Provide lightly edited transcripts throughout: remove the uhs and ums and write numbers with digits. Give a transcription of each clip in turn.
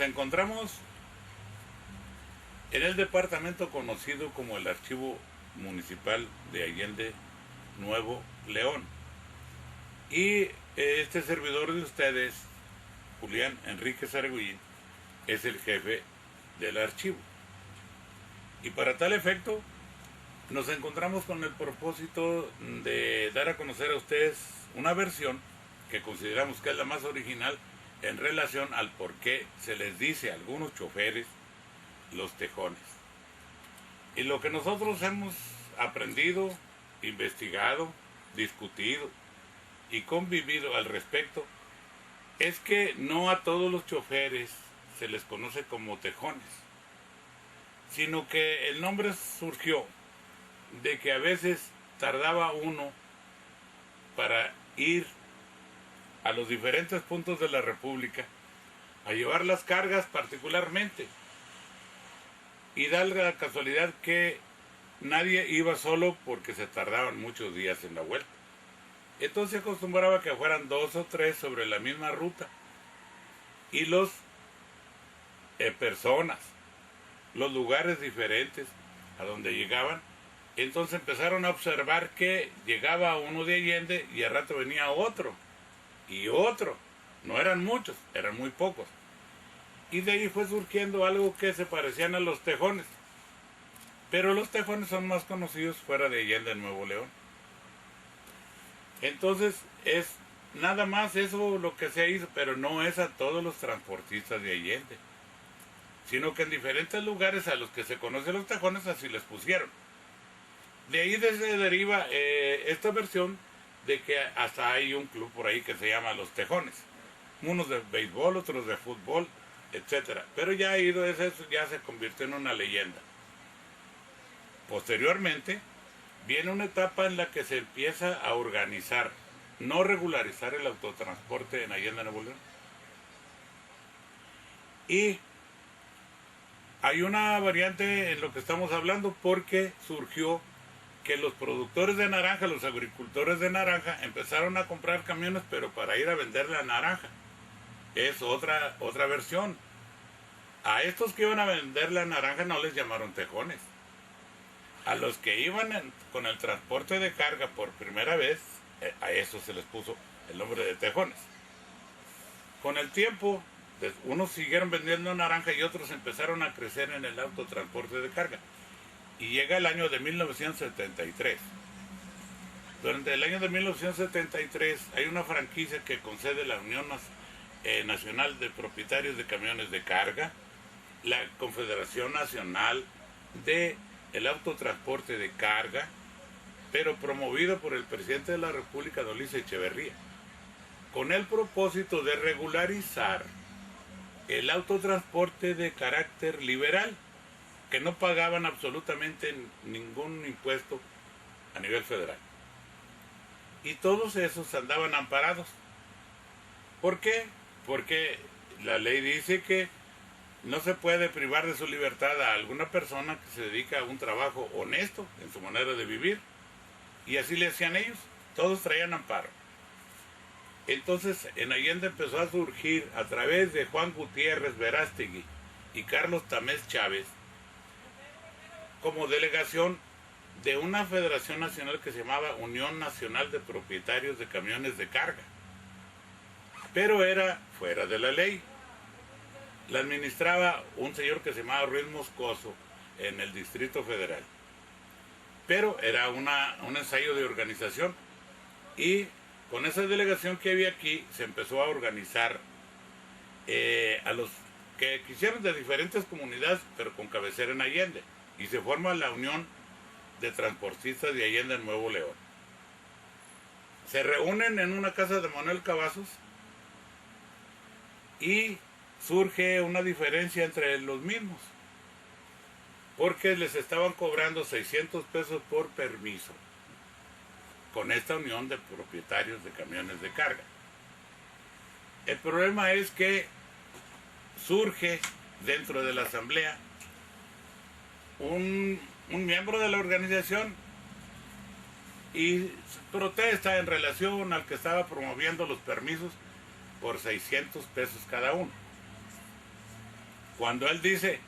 encontramos en el departamento conocido como el Archivo Municipal de Allende, Nuevo León. Y este servidor de ustedes, Julián Enríquez Argullín, es el jefe del archivo. Y para tal efecto, nos encontramos con el propósito de dar a conocer a ustedes una versión que consideramos que es la más original en relación al por qué se les dice a algunos choferes los tejones. Y lo que nosotros hemos aprendido, investigado, discutido y convivido al respecto es que no a todos los choferes se les conoce como tejones, sino que el nombre surgió de que a veces tardaba uno para ir a los diferentes puntos de la República a llevar las cargas particularmente, y da la casualidad que nadie iba solo porque se tardaban muchos días en la vuelta. Entonces se acostumbraba que fueran 2 o 3 sobre la misma ruta, y los personas, los lugares diferentes a donde llegaban. Entonces empezaron a observar que llegaba uno de Allende y al rato venía otro y otro. No eran muchos, eran muy pocos. Y de ahí fue surgiendo algo que se parecían a los tejones. Pero los tejones son más conocidos fuera de Allende, Nuevo León. Entonces es nada más eso lo que se hizo, pero no es a todos los transportistas de Allende, sino que en diferentes lugares a los que se conocen los tejones así les pusieron. De ahí se deriva esta versión de que hasta hay un club por ahí que se llama Los Tejones. Unos de béisbol, otros de fútbol, etcétera. Pero ya eso ya se convirtió en una leyenda. Posteriormente, viene una etapa en la que se empieza a organizar, no regularizar el autotransporte en Allende, Nuevo León. Y hay una variante en lo que estamos hablando porque surgió que los productores de naranja, los agricultores de naranja, empezaron a comprar camiones, pero para ir a vender la naranja. Es otra versión. A estos que iban a vender la naranja no les llamaron tejones. A los que iban con el transporte de carga por primera vez, a eso se les puso el nombre de tejones. Con el tiempo, unos siguieron vendiendo naranja y otros empezaron a crecer en el autotransporte de carga. Y llega el año de 1973. Durante el año de 1973 hay una franquicia que concede la Unión Nacional de Propietarios de Camiones de Carga, la Confederación Nacional del Autotransporte de Carga, pero promovido por el presidente de la República, don Luis Echeverría, con el propósito de regularizar el autotransporte de carácter liberal, que no pagaban absolutamente ningún impuesto a nivel federal. Y todos esos andaban amparados. ¿Por qué? Porque la ley dice que no se puede privar de su libertad a alguna persona que se dedica a un trabajo honesto en su manera de vivir. Y así le hacían ellos. Todos traían amparo. Entonces en Allende empezó a surgir a través de Juan Gutiérrez Verástegui y Carlos Tamés Chávez como delegación de una federación nacional que se llamaba Unión Nacional de Propietarios de Camiones de Carga. Pero era fuera de la ley. La administraba un señor que se llamaba Ruiz Moscoso en el Distrito Federal. Pero era un ensayo de organización, y con esa delegación que había aquí se empezó a organizar a los que quisieron de diferentes comunidades, pero con cabecera en Allende. Y se forma la Unión de Transportistas de Allende, Nuevo León. Se reúnen en una casa de Manuel Cavazos y surge una diferencia entre los mismos, porque les estaban cobrando 600 pesos por permiso con esta Unión de Propietarios de Camiones de Carga. El problema es que surge dentro de la asamblea un miembro de la organización y protesta en relación al que estaba promoviendo los permisos por 600 pesos cada uno. Cuando él dice,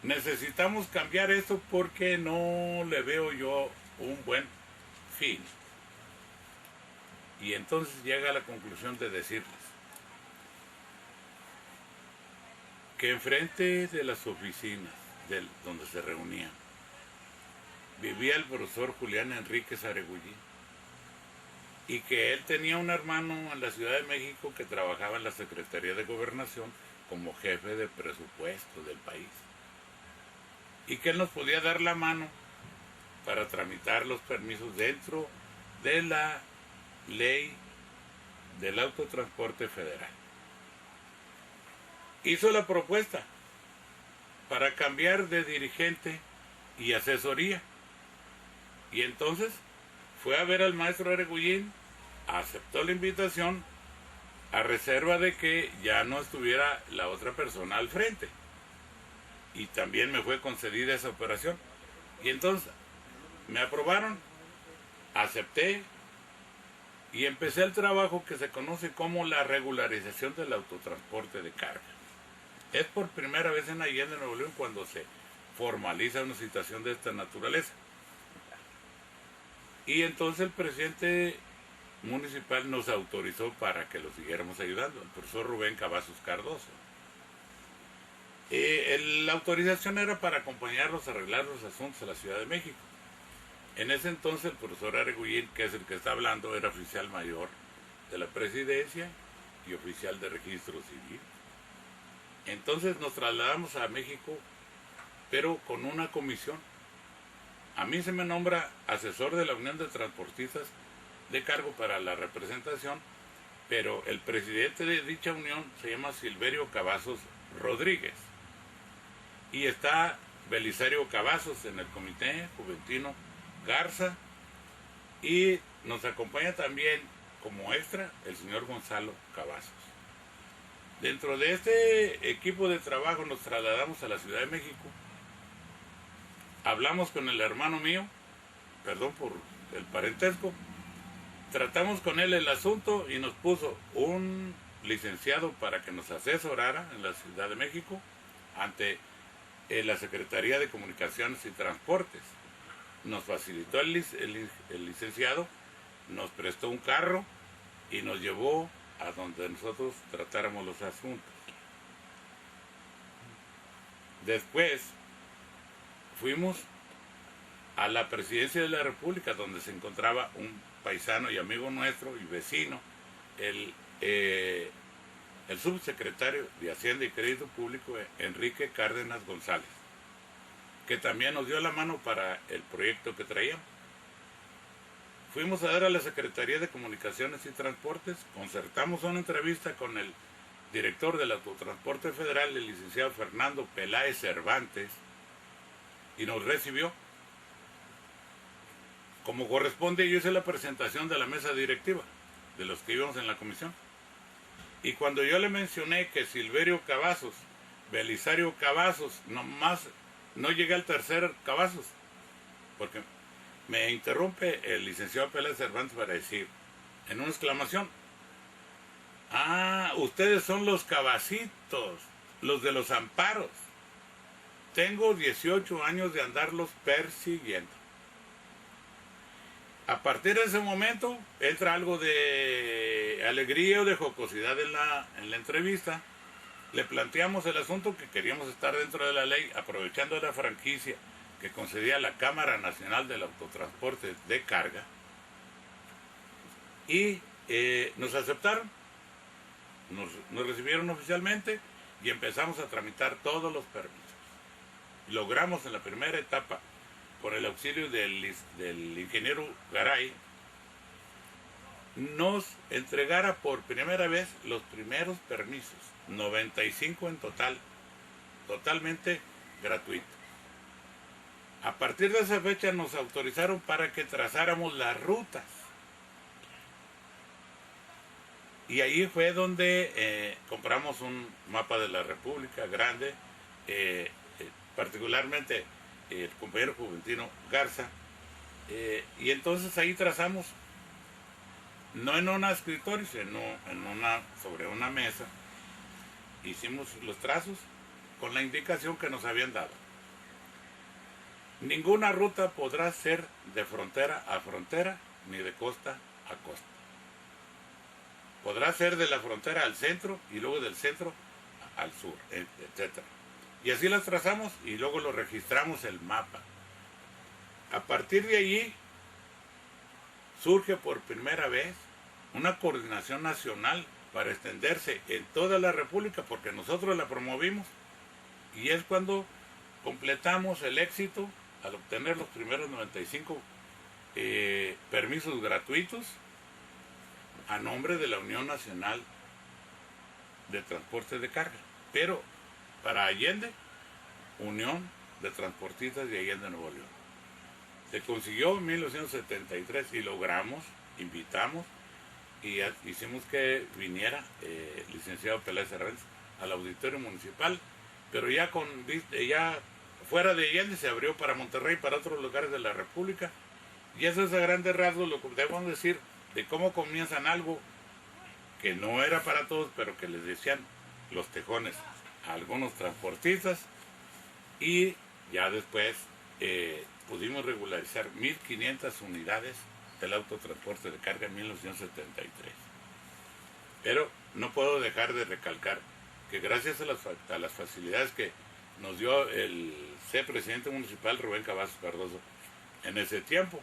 necesitamos cambiar esto porque no le veo yo un buen fin. Y entonces llega a la conclusión de decirles que enfrente de las oficinas donde se reunían vivía el profesor Julián Enríquez Aregullí, y que él tenía un hermano en la Ciudad de México que trabajaba en la Secretaría de Gobernación como jefe de presupuesto del país, y que él nos podía dar la mano para tramitar los permisos dentro de la ley del autotransporte federal. Hizo la propuesta para cambiar de dirigente y asesoría, y entonces fue a ver al maestro Aregullín, aceptó la invitación a reserva de que ya no estuviera la otra persona al frente, y también me fue concedida esa operación, y entonces me aprobaron, acepté y empecé el trabajo que se conoce como la regularización del autotransporte de carga. Es por primera vez en Allende, Nuevo León, cuando se formaliza una situación de esta naturaleza. Y entonces el presidente municipal nos autorizó para que lo siguiéramos ayudando, el profesor Rubén Cavazos Cardoso. La autorización era para acompañarlos a arreglar los asuntos de la Ciudad de México. En ese entonces el profesor Aregullín, que es el que está hablando, era oficial mayor de la presidencia y oficial de registro civil. Entonces nos trasladamos a México, pero con una comisión. A mí se me nombra asesor de la Unión de Transportistas de cargo para la representación, pero el presidente de dicha unión se llama Silverio Cavazos Rodríguez. Y está Belisario Cavazos en el Comité Juventino Garza, y nos acompaña también como extra el señor Gonzalo Cavazos. Dentro de este equipo de trabajo nos trasladamos a la Ciudad de México, hablamos con el hermano mío, perdón por el parentesco, tratamos con él el asunto y nos puso un licenciado para que nos asesorara en la Ciudad de México ante la Secretaría de Comunicaciones y Transportes. Nos facilitó el licenciado, nos prestó un carro y nos llevó a donde nosotros tratáramos los asuntos. Después fuimos a la Presidencia de la República, donde se encontraba un paisano y amigo nuestro y vecino, el subsecretario de Hacienda y Crédito Público, Enrique Cárdenas González, que también nos dio la mano para el proyecto que traíamos. Fuimos a dar a la Secretaría de Comunicaciones y Transportes, concertamos una entrevista con el director del Autotransporte Federal, el licenciado Fernando Peláez Cervantes, y nos recibió. Como corresponde, yo hice la presentación de la mesa directiva, de los que íbamos en la comisión. Y cuando yo le mencioné que Silverio Cavazos, Belisario Cavazos, no llegué al tercer Cavazos, porque me interrumpe el licenciado Peláez Cervantes para decir, en una exclamación, ah, ustedes son los Cavacitos, los de los amparos. Tengo 18 años de andarlos persiguiendo. A partir de ese momento entra algo de alegría o de jocosidad en la entrevista. Le planteamos el asunto que queríamos estar dentro de la ley, aprovechando la franquicia que concedía la Cámara Nacional del Autotransporte de Carga, y nos aceptaron, nos recibieron oficialmente y empezamos a tramitar todos los permisos. Logramos en la primera etapa, con el auxilio del ingeniero Garay, nos entregara por primera vez los primeros permisos, 95 en total, totalmente gratuitos. A partir de esa fecha nos autorizaron para que trazáramos las rutas. Y ahí fue donde compramos un mapa de la República grande, particularmente el compañero Juventino Garza, y entonces ahí trazamos, no en un escritorio, sino sobre una mesa, hicimos los trazos con la indicación que nos habían dado. Ninguna ruta podrá ser de frontera a frontera ni de costa a costa. Podrá ser de la frontera al centro y luego del centro al sur, etc. Y así las trazamos y luego lo registramos el mapa. A partir de allí surge por primera vez una coordinación nacional para extenderse en toda la República, porque nosotros la promovimos, y es cuando completamos el éxito al obtener los primeros 95 permisos gratuitos a nombre de la Unión Nacional de Transporte de Carga, pero para Allende, Unión de Transportistas de Allende, Nuevo León. Se consiguió en 1973 y logramos, invitamos y hicimos que viniera el licenciado Peláez Herranz al auditorio municipal, pero ya fuera de Allende se abrió para Monterrey, para otros lugares de la República, y eso es a grandes rasgos lo que debemos decir de cómo comienzan algo que no era para todos, pero que les decían los tejones a algunos transportistas, y ya después pudimos regularizar 1.500 unidades del autotransporte de carga en 1973. Pero no puedo dejar de recalcar que gracias a las facilidades que nos dio el presidente municipal Rubén Cavazos Cardoso en ese tiempo,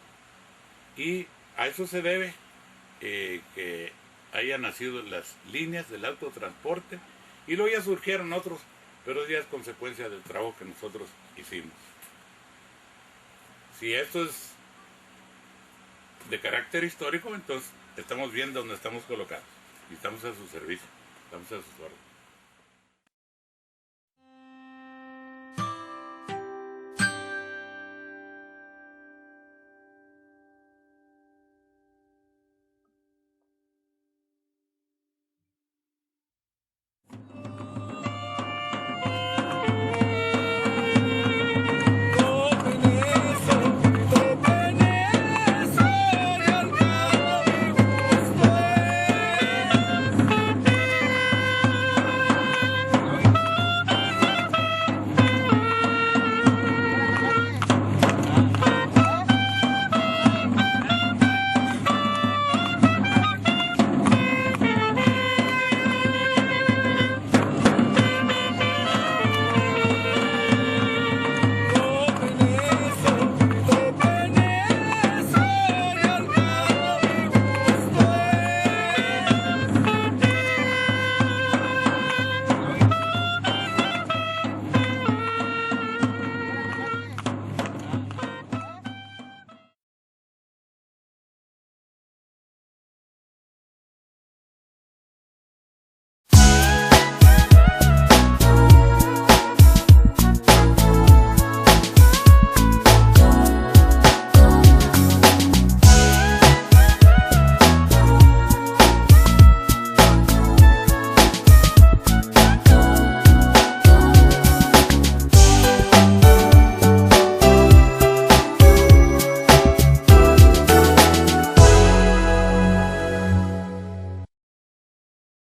y a eso se debe que hayan nacido las líneas del autotransporte, y luego ya surgieron otros, pero ya es consecuencia del trabajo que nosotros hicimos. Si esto es de carácter histórico, entonces estamos viendo dónde estamos colocados y estamos a su servicio, estamos a sus órdenes.